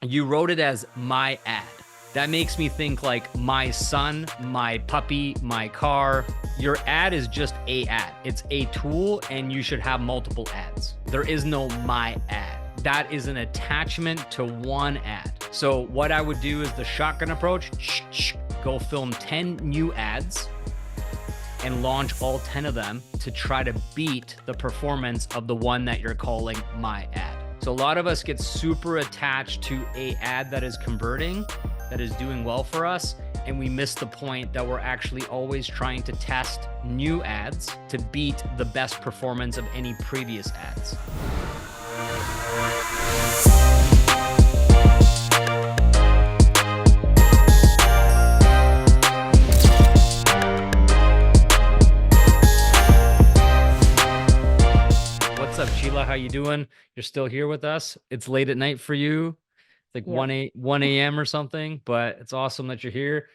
You wrote it as my ad. That makes me think like my son, my puppy, my car. Your ad is just a ad. It's a tool and you should have multiple ads. There is no my ad. That is an attachment to one ad. So what I would do is the shotgun approach, go film 10 new ads and launch all 10 of them to try to beat the performance of the one that you're calling my ad. So a lot of us get super attached to a ad that is converting, that is doing well for us, and we miss the point that we're actually always trying to test new ads to beat the best performance of any previous ads. What's up, Csilla? How you doing? You're still here with us. It's late at night for you, like Yep. 1 a.m. or something, but it's awesome that you're here.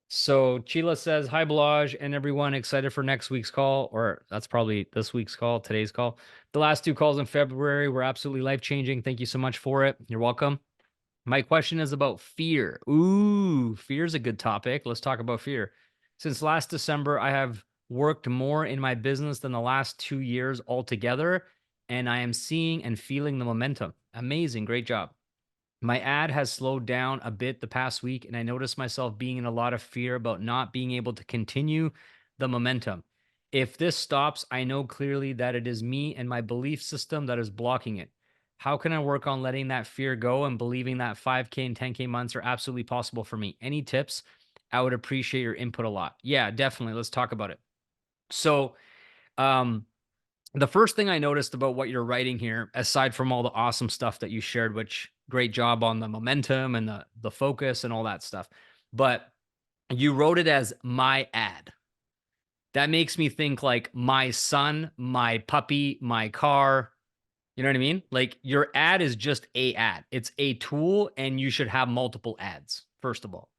So Csilla says, hi, Balazs and everyone, excited for next week's call, or that's probably this week's call, today's call. The last two calls in February were absolutely life-changing. Thank you so much for it. You're welcome. My question is about fear. Ooh, fear is a good topic. Let's talk about fear. Since last December, I have worked more in my business than the last 2 years altogether, and I am seeing and feeling the momentum. Amazing. Great job. My ad has slowed down a bit the past week, and I noticed myself being in a lot of fear about not being able to continue the momentum. If this stops, I know clearly that it is me and my belief system that is blocking it. How can I work on letting that fear go and believing that 5K and 10K months are absolutely possible for me? Any tips? I would appreciate your input a lot. Yeah, definitely. Let's talk about it. So, um, the first thing I noticed about what you're writing here, aside from all the awesome stuff that you shared, which great job on the momentum and the focus and all that stuff, but you wrote it as my ad. That makes me think like my son, my puppy, my car. You know what I mean? Like your ad is just a ad. It's a tool and you should have multiple ads, first of all.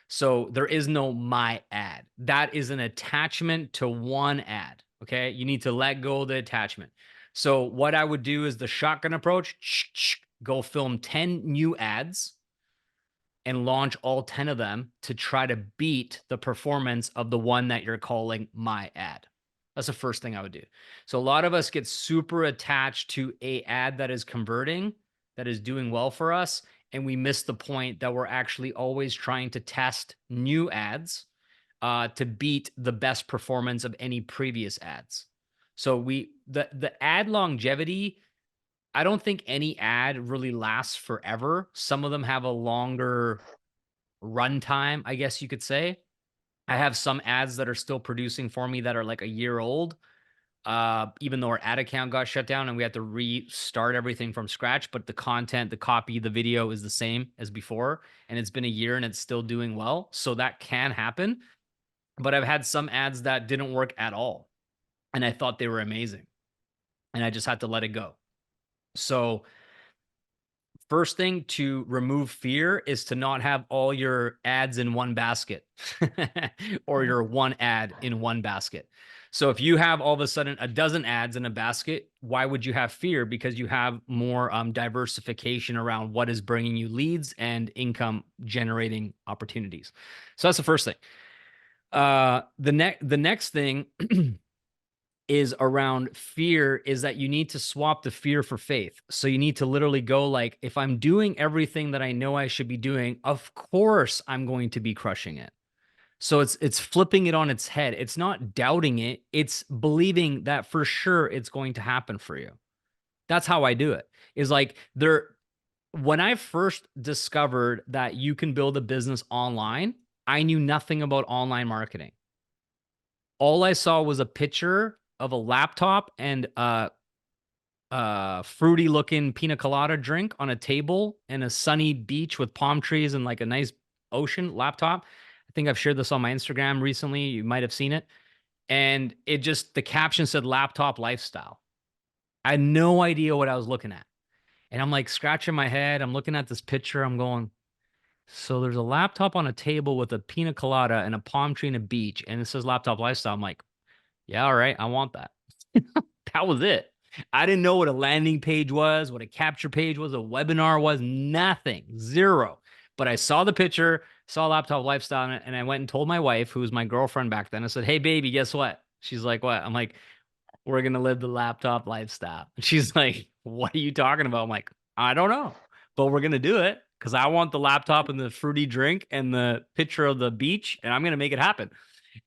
So there is no my ad. That is an attachment to one ad. Okay. You need to let go of the attachment. So what I would do is the shotgun approach, go film 10 new ads and launch all 10 of them to try to beat the performance of the one that you're calling my ad. That's the first thing I would do. So a lot of us get super attached to a ad that is converting, that is doing well for us, and we miss the point that we're actually always trying to test new ads to beat the best performance of any previous ads. So the ad longevity, I don't think any ad really lasts forever. Some of them have a longer runtime, I guess you could say. I have some ads that are still producing for me that are like a year old, even though our ad account got shut down and we had to restart everything from scratch. But the content, the copy, the video is the same as before. And it's been a year and it's still doing well. So that can happen. But I've had some ads that didn't work at all. And I thought they were amazing. And I just had to let it go. So first thing to remove fear is to not have all your ads in one basket or Mhm. your one ad in one basket. So if you have all of a sudden a dozen ads in a basket, why would you have fear? Because you have more diversification around what is bringing you leads and income generating opportunities. So that's the first thing. The next thing is around fear is that you need to swap the fear for faith. So you need to literally go like, if I'm doing everything that I know I should be doing, of course I'm going to be crushing it. So it's flipping it on its head. It's not doubting it. It's believing that for sure it's going to happen for you. That's how I do it. Is like there when I first discovered that you can build a business online, I knew nothing about online marketing. All I saw was a picture of a laptop and fruity looking pina colada drink on a table and a sunny beach with palm trees and like a nice ocean laptop. I think I've shared this on my Instagram recently. You might have seen it. And it just, the caption said laptop lifestyle. I had no idea what I was looking at. And I'm like scratching my head. I'm looking at this picture. I'm going, so there's a laptop on a table with a pina colada and a palm tree and a beach. And it says laptop lifestyle. I'm like, yeah, all right. I want that. That was it. I didn't know what a landing page was, what a capture page was, a webinar was, nothing, zero. But I saw the picture, saw Laptop Lifestyle, and I went and told my wife, who was my girlfriend back then. I said, "Hey, baby, guess what?" She's like, "What?" I'm like, "We're going to live the laptop lifestyle." And she's like, "What are you talking about?" I'm like, "I don't know, but we're going to do it because I want the laptop and the fruity drink and the picture of the beach, and I'm going to make it happen."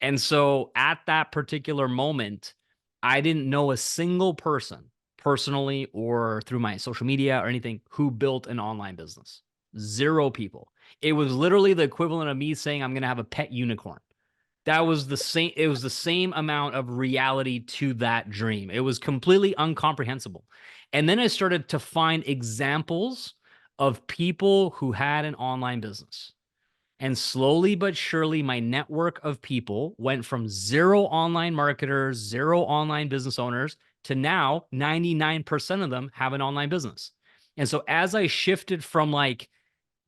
And so at that particular moment, I didn't know a single person personally or through my social media or anything who built an online business. Zero people. It was literally the equivalent of me saying I'm going to have a pet unicorn. That was the same. It was the same amount of reality to that dream. It was completely incomprehensible. And then I started to find examples of people who had an online business. And slowly but surely, my network of people went from zero online marketers, zero online business owners to now 99% of them have an online business. And so as I shifted from like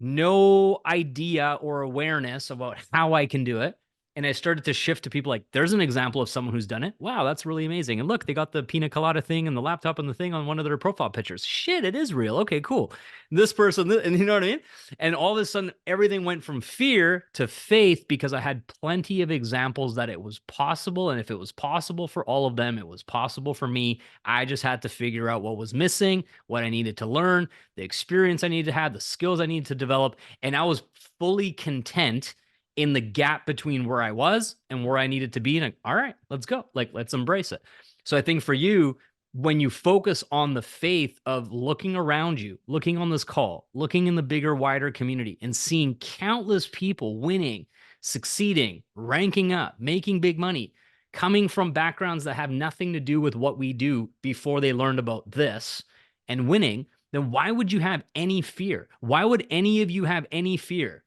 no idea or awareness about how I can do it, and I started to shift to people like, there's an example of someone who's done it. Wow, that's really amazing. And look, they got the pina colada thing and the laptop and the thing on one of their profile pictures. Shit, it is real. Okay, cool. This person, and you know what I mean? And all of a sudden, everything went from fear to faith because I had plenty of examples that it was possible. And if it was possible for all of them, it was possible for me. I just had to figure out what was missing, what I needed to learn, the experience I needed to have, the skills I needed to develop. And I was fully content in the gap between where I was and where I needed to be. And like, all right, let's go. Like, let's embrace it. So I think for you, when you focus on the faith of looking around you, looking on this call, looking in the bigger, wider community and seeing countless people winning, succeeding, ranking up, making big money, coming from backgrounds that have nothing to do with what we do before they learned about this and winning, then why would you have any fear? Why would any of you have any fear?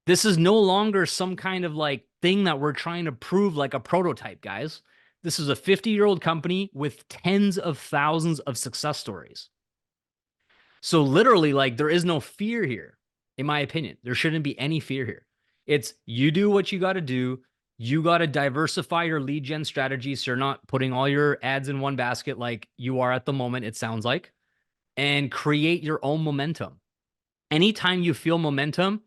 This is no longer some kind of like thing that we're trying to prove like a prototype, guys. This is a 50-year-old company with tens of thousands of success stories. So literally, like, there is no fear here, in my opinion. There shouldn't be any fear here. It's you do what you got to do. You got to diversify your lead gen strategy so you're not putting all your ads in one basket like you are at the moment, it sounds like, and create your own momentum. Anytime you feel momentum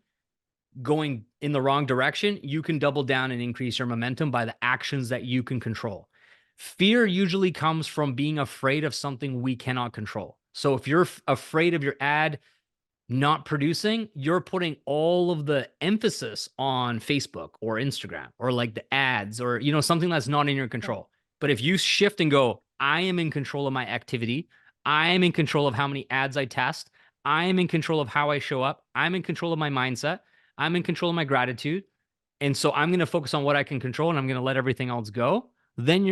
going in the wrong direction, you can double down and increase your momentum by the actions that you can control. Fear usually comes from being afraid of something we cannot control. So if you're afraid of your ad not producing, you're putting all of the emphasis on Facebook or Instagram or like the ads or, you know, something that's not in your control. But if you shift and go, I am in control of my activity. I am in control of how many ads I test. I am in control of how I show up. I'm in control of my mindset. I'm in control of my gratitude. And so I'm going to focus on what I can control and I'm going to let everything else go. Then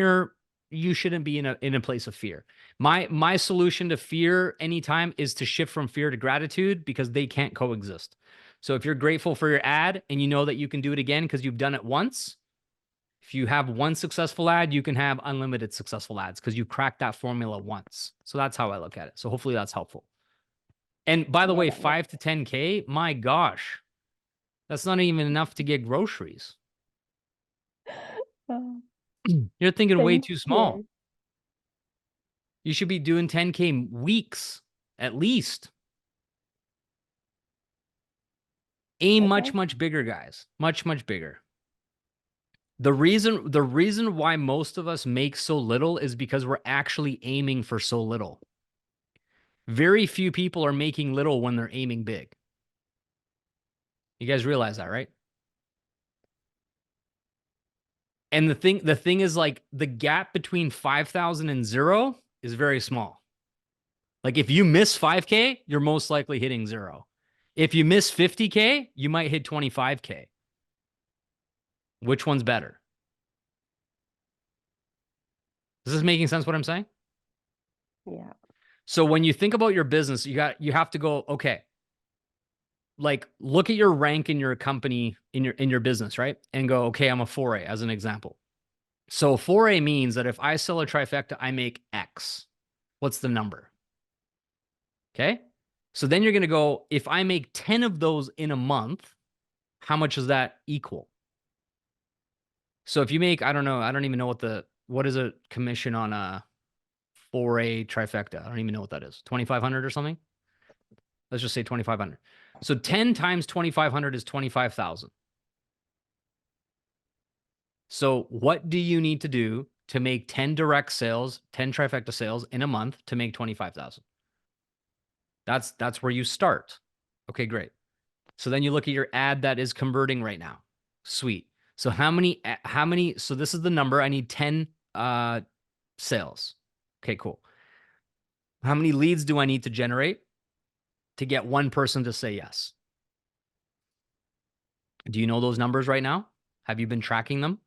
you shouldn't be in a place of fear. My solution to fear anytime is to shift from fear to gratitude because they can't coexist. So if you're grateful for your ad and you know that you can do it again because you've done it once, if you have one successful ad, you can have unlimited successful ads because you cracked that formula once. So that's how I look at it. So hopefully that's helpful. And by the way, 5 to 10K, my gosh, that's not even enough to get groceries. You're thinking way too small. You should be doing 10K weeks at least. Aim much, much bigger, guys. Much, much bigger. The reason why most of us make so little is because we're actually aiming for so little. Very few people are making little when they're aiming big. You guys realize that, right? And the thing is, like, the gap between 5,000 and 0 is very small. Like, if you miss 5K, you're most likely hitting 0. If you miss 50K, you might hit 25K. Which one's better? Is this making sense what I'm saying? Yeah. So when you think about your business, you have to go, okay, like, look at your rank in your company, in your business, right? And go, okay, I'm a 4A as an example. So 4A means that if I sell a trifecta, I make X. What's the number? Okay. So then you're going to go, if I make 10 of those in a month, how much does that equal? So if you make, I don't know, I don't even know what is a commission on a for a trifecta. I don't even know what that is. 2,500 or something. Let's just say 2,500. So 10 times 2,500 is 25,000. So what do you need to do to make 10 direct sales, 10 trifecta sales in a month to make 25,000? That's where you start. Okay, great. So then you look at your ad that is converting right now. Sweet. So how many, so this is the number. I need 10 sales. Okay, cool. How many leads do I need to generate to get one person to say yes? Do you know those numbers right now? Have you been tracking them?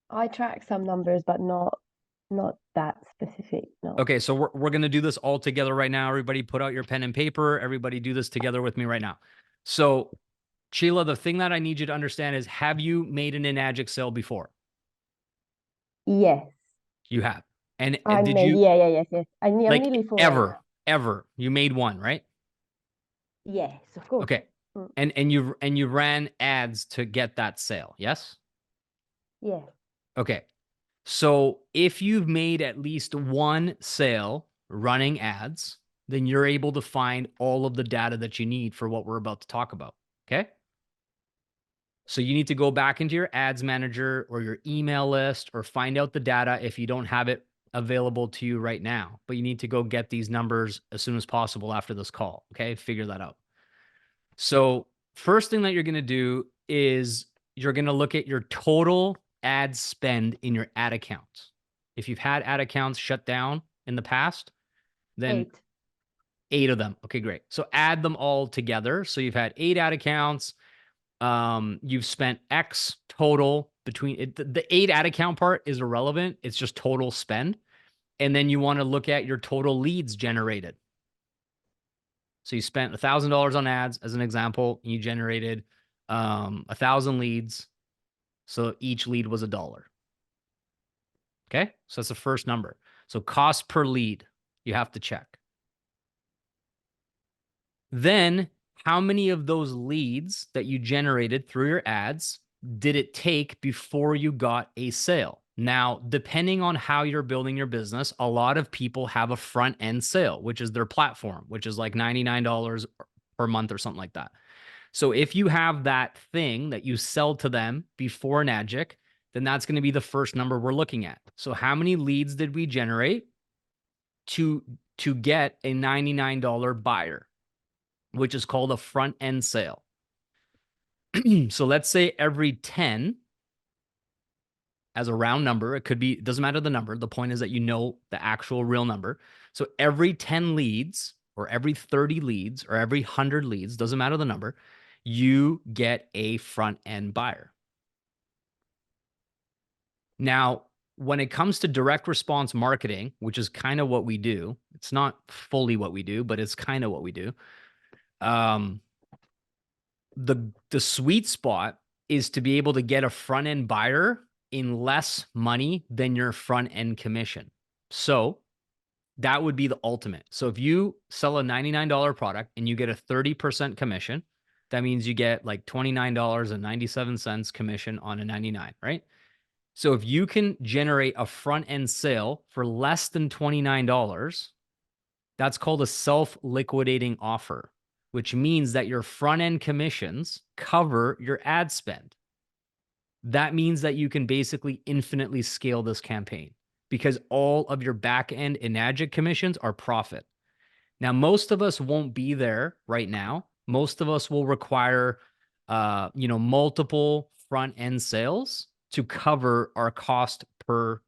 I track some numbers, but not that specific. No. Okay, so we're going to do this all together right now. Everybody put out your pen and paper. Everybody do this together with me right now. So Csilla, the thing that I need you to understand is, have you made an Enagic sale before? Yes. You have. And I did made, you? yes. I'm Like nearly full right now. ever, you made one, right? Yes, of course. Okay. And you ran ads to get that sale, yes? Yeah. Okay. So if you've made at least one sale running ads, then you're able to find all of the data that you need for what we're about to talk about. Okay. So you need to go back into your ads manager or your email list or find out the data if you don't have it available to you right now. But you need to go get these numbers as soon as possible after this call. Okay. Figure that out. So first thing that you're going to do is you're going to look at your total ad spend in your ad accounts. If you've had ad accounts shut down in the past, then 8 of them. Okay, great. So add them all together. So you've had 8 ad accounts. You've spent X total between it. The 8 ad account part is irrelevant. It's just total spend. And then you want to look at your total leads generated. So you spent $1,000 on ads as an example. You generated 1,000 leads. So each lead was $1. Okay. So that's the first number. So cost per lead, you have to check. Then how many of those leads that you generated through your ads did it take before you got a sale? Now, depending on how you're building your business, a lot of people have a front end sale, which is their platform, which is like $99 per month or something like that. So if you have that thing that you sell to them before Enagic, then that's going to be the first number we're looking at. So how many leads did we generate to get a $99 buyer, which is called a front end sale? So let's say every 10, as a round number, it could be, it doesn't matter the number. The point is that you know the actual real number. So every 10 leads or every 30 leads or every 100 leads, doesn't matter the number, you get a front end buyer. Now, when it comes to direct response marketing, which is kind of what we do, it's not fully what we do, but it's kind of what we do. The sweet spot is to be able to get a front end buyer in less money than your front end commission. So that would be the ultimate. So if you sell a $99 product and you get a 30% commission, that means you get like $29.97 commission on a 99, right? So if you can generate a front end sale for less than $29, that's called a self-liquidating offer, which means that your front end commissions cover your ad spend. That means that you can basically infinitely scale this campaign because all of your back end Enagic commissions are profit. Now, most of us won't be there right now. Most of us will require, multiple front end sales to cover our cost per,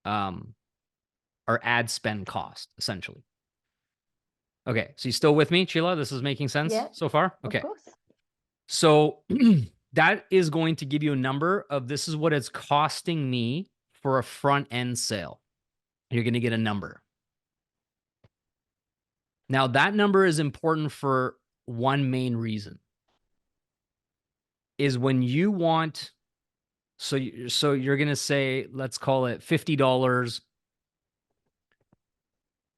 our ad spend cost, essentially. Okay, so you still with me, Csilla? This is making sense so far? Okay. Of course. So that is going to give you a number of, this is what it's costing me for a front end sale. You're going to get a number. Now, that number is important for one main reason. Is when you want, so you're going to say, let's call it $50.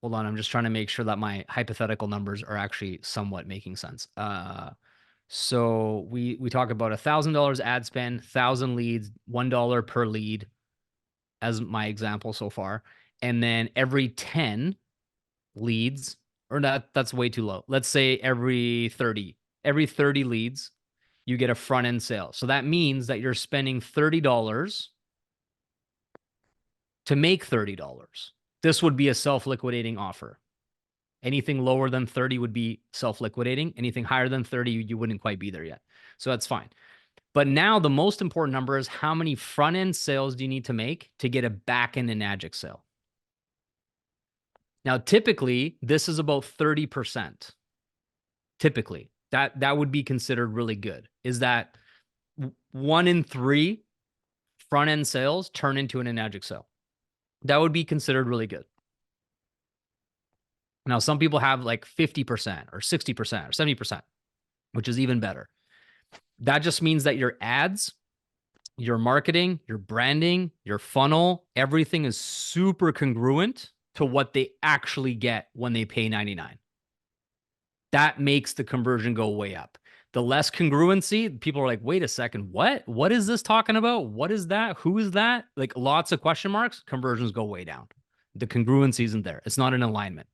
Hold on, I'm just trying to make sure that my hypothetical numbers are actually somewhat making sense. So we talk about $1,000 ad spend, 1,000 leads, $1 per lead as my example so far. And then every 10 leads, or that's way too low. Let's say every 30 leads, you get a front end sale. So that means that you're spending $30 to make $30. This would be a self-liquidating offer. Anything lower than 30 would be self-liquidating. Anything higher than 30, you wouldn't quite be there yet. So that's fine. But now the most important number is how many front end sales do you need to make to get a back end Enagic sale? Now, typically, this is about 30%. Typically, that would be considered really good. Is that 1 in 3 front end sales turn into an Enagic sale? That would be considered really good. Now, some people have like 50% or 60% or 70%, which is even better. That just means that your ads, your marketing, your branding, your funnel, everything is super congruent to what they actually get when they pay $99. That makes the conversion go way up. The less congruency, people are like, wait a second, what? What is this talking about? What is that? Who is that? Like lots of question marks, conversions go way down. The congruency isn't there. It's not in alignment.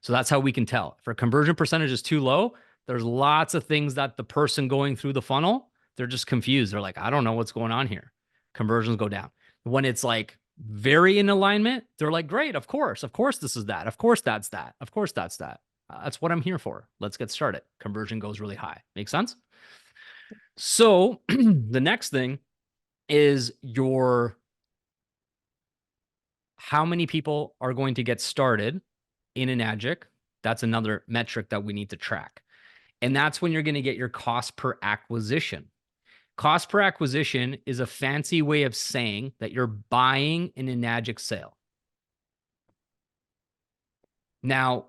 So that's how we can tell. If our conversion percentage is too low, there's lots of things that the person going through the funnel, they're just confused. They're like, I don't know what's going on here. Conversions go down. When it's like very in alignment, they're like, great, of course this is that. Of course that's that. Of course that's that. That's what I'm here for. Let's get started. Conversion goes really high. Make sense? So the next thing is how many people are going to get started in Enagic. That's another metric that we need to track. And that's when you're going to get your cost per acquisition. Cost per acquisition is a fancy way of saying that you're buying an Enagic sale. Now,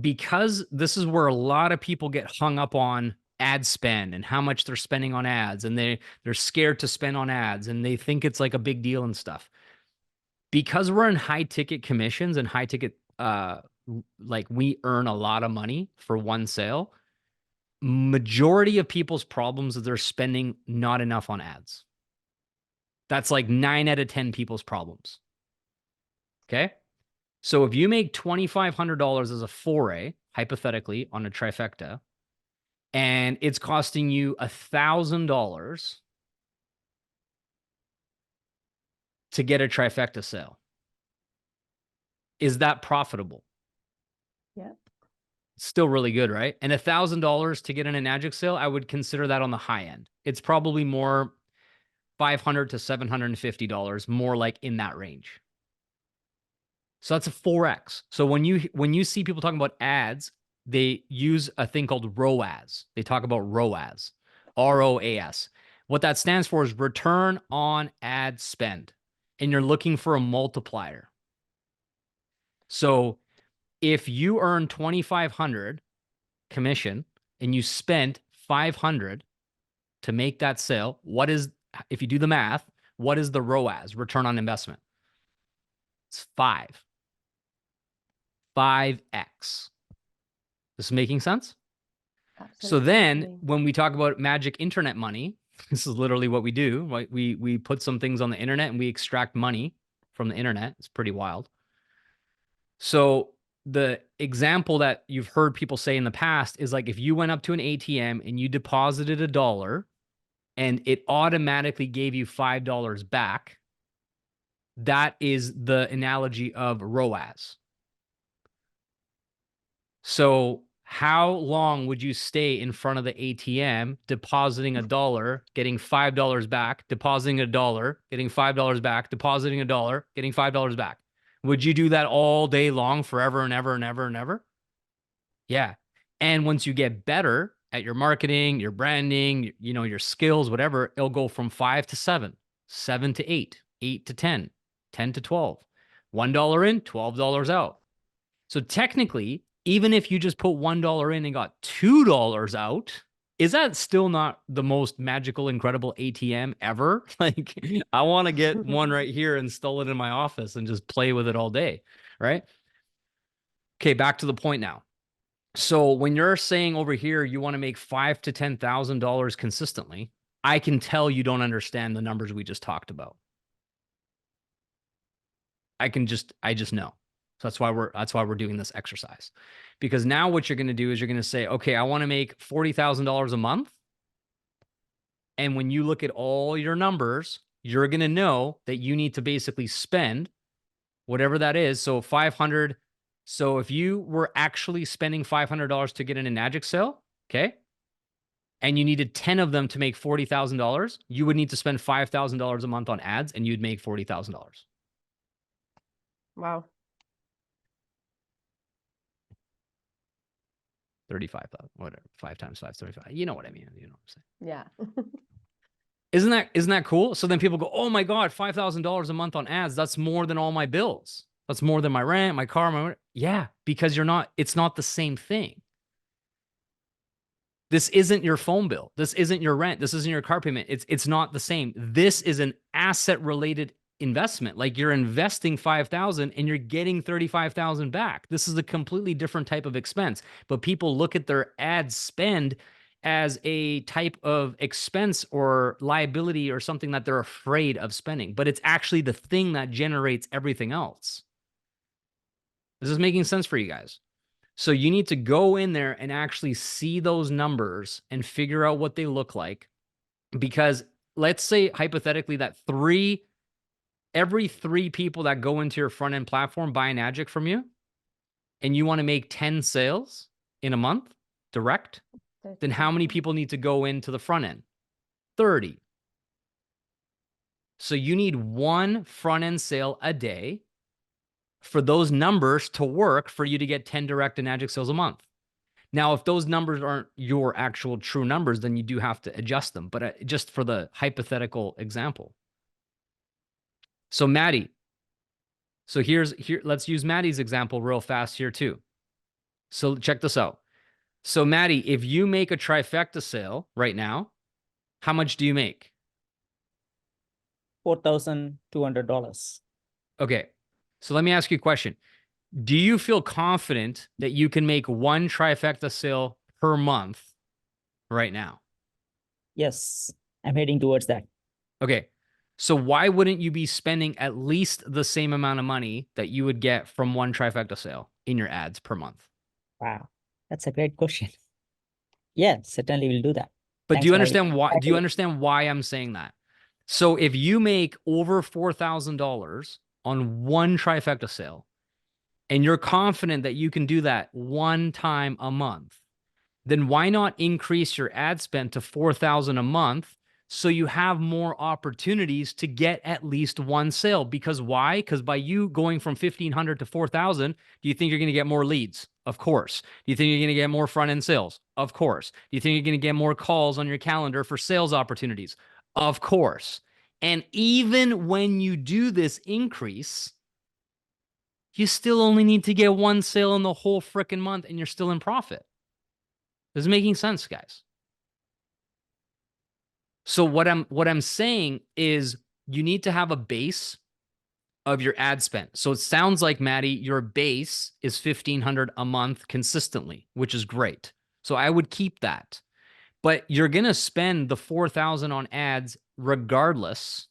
because this is where a lot of people get hung up on ad spend and how much they're spending on ads, and they're scared to spend on ads, and they think it's like a big deal and stuff. Because we're in high ticket commissions and high ticket, like we earn a lot of money for one sale, majority of people's problems is they're spending not enough on ads. That's like 9 out of 10 people's problems. Okay. So if you make $2,500 as a foray, hypothetically, on a trifecta, and it's costing you $1,000 to get a trifecta sale, is that profitable? Yeah. Still really good, right? And $1,000 to get an Enagic sale, I would consider that on the high end. It's probably more $500 to $750, more like in that range. So that's a 4x. So when you see people talking about ads, they use a thing called ROAS. They talk about ROAS, ROAS. What that stands for is return on ad spend. And you're looking for a multiplier. So if you earn $2,500 commission and you spent $500 to make that sale, if you do the math, what is the ROAS, return on investment? It's 5x. This is making sense? Absolutely. So then when we talk about magic internet money, this is literally what we do, right? We put some things on the internet and we extract money from the internet. It's pretty wild. So the example that you've heard people say in the past is like, if you went up to an ATM and you deposited $1 and it automatically gave you $5 back, that is the analogy of ROAS. So how long would you stay in front of the ATM depositing $1, getting $5 back, depositing $1, getting $5 back, depositing $1, getting $5 back? Would you do that all day long, forever and ever and ever and ever? Yeah. And once you get better at your marketing, your branding, your skills, whatever, it'll go from 5 to 7, 7 to 8, 8 to 10, 10 to 12, $1 in, $12 out. So technically, even if you just put $1 in and got $2 out, is that still not the most magical, incredible ATM ever? Like, I want to get one right here, install it in my office, and just play with it all day, right? Okay, back to the point now. So when you're saying over here you want to make $5,000 to $10,000 consistently, I can tell you don't understand the numbers we just talked about. I just know. So that's why we're doing this exercise. Because now what you're going to do is you're going to say, okay, I want to make $40,000 a month. And when you look at all your numbers, you're going to know that you need to basically spend whatever that is. So 500. So if you were actually spending $500 to get an Enagic sale, okay, and you needed 10 of them to make $40,000, you would need to spend $5,000 a month on ads and you'd make $40,000. Wow. 35,000, whatever, 5 times 5, 35. You know what I mean? You know what I'm saying? Yeah. Isn't that cool? So then people go, oh my God, $5,000 a month on ads. That's more than all my bills. That's more than my rent, my car, yeah, because it's not the same thing. This isn't your phone bill. This isn't your rent. This isn't your car payment. It's not the same. This is an asset related investment. Like you're investing 5,000 and you're getting 35,000 back. This is a completely different type of expense. But people look at their ad spend as a type of expense or liability or something that they're afraid of spending. But it's actually the thing that generates everything else. This is making sense for you guys. So you need to go in there and actually see those numbers and figure out what they look like. Because let's say hypothetically that every 3 people that go into your front end platform buy an Enagic from you, and you want to make 10 sales in a month direct, then how many people need to go into the front end? 30. So you need 1 front end sale a day for those numbers to work for you to get 10 direct Enagic sales a month. Now, if those numbers aren't your actual true numbers, then you do have to adjust them. But just for the hypothetical example. So Maddie, let's use Maddie's example real fast here too. So check this out. So Maddie, if you make a trifecta sale right now, how much do you make? $4,200. Okay. So let me ask you a question. Do you feel confident that you can make 1 trifecta sale per month right now? Yes, I'm heading towards that. Okay. So why wouldn't you be spending at least the same amount of money that you would get from 1 trifecta sale in your ads per month? Wow, that's a great question. Yeah, certainly we'll do that. But Thanks do you for understand why? having- Do you understand why I'm saying that? So if you make over $4,000 on 1 trifecta sale, and you're confident that you can do that 1 time a month, then why not increase your ad spend to 4,000 a month so you have more opportunities to get at least 1 sale? Because why? Because by you going from 1,500 to 4,000, do you think you're going to get more leads? Of course. Do you think you're going to get more front end sales? Of course. Do you think you're going to get more calls on your calendar for sales opportunities? Of course. And even when you do this increase, you still only need to get 1 sale in the whole freaking month and you're still in profit. This is making sense, guys. So what I'm saying is you need to have a base of your ad spend. So it sounds like, Maddie, your base is 1,500 a month consistently, which is great. So I would keep that. But you're going to spend the 4,000 on ads regardless.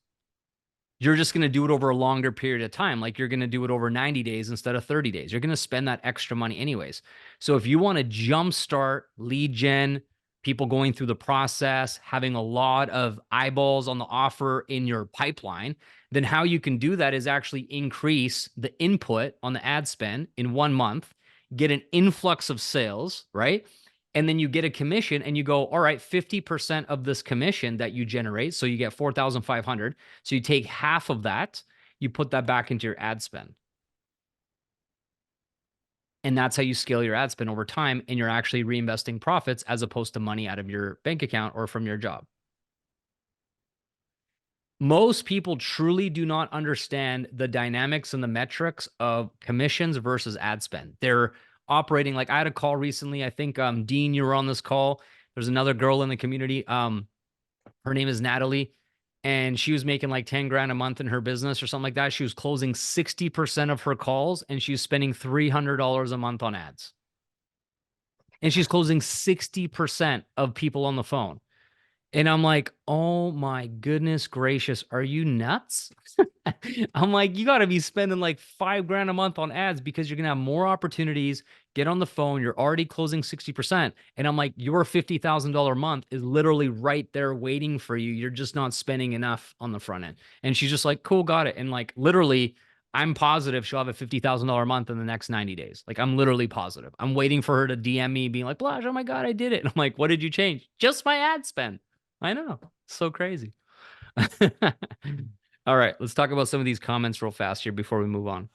You're just going to do it over a longer period of time. Like you're going to do it over 90 days instead of 30 days. You're going to spend that extra money anyways. So if you want to jumpstart lead gen, people going through the process, having a lot of eyeballs on the offer in your pipeline, then how you can do that is actually increase the input on the ad spend in 1 month, get an influx of sales, right? And then you get a commission and you go, all right, 50% of this commission that you generate. So you get 4,500. So you take half of that, you put that back into your ad spend. And that's how you scale your ad spend over time. And you're actually reinvesting profits as opposed to money out of your bank account or from your job. Most people truly do not understand the dynamics and the metrics of commissions versus ad spend. They're operating like, I had a call recently. I think Dean, you were on this call. There's another girl in the community. Her name is Natalie, and she was making like 10 grand a month in her business or something like that. She was closing 60% of her calls, and she was spending $300 a month on ads. And she's closing 60% of people on the phone. And I'm like, oh my goodness gracious, are you nuts? I'm like, you got to be spending like $5,000 a month on ads because you're going to have more opportunities. Get on the phone. You're already closing 60%. And I'm like, your $50,000 a month is literally right there waiting for you. You're just not spending enough on the front end. And she's just like, cool, got it. And like, literally, I'm positive she'll have a $50,000 a month in the next 90 days. Like, I'm literally positive. I'm waiting for her to DM me being like, Balazs, oh my God, I did it. And I'm like, what did you change? Just my ad spend. I know. So crazy. All right, let's talk about some of these comments real fast here before we move on.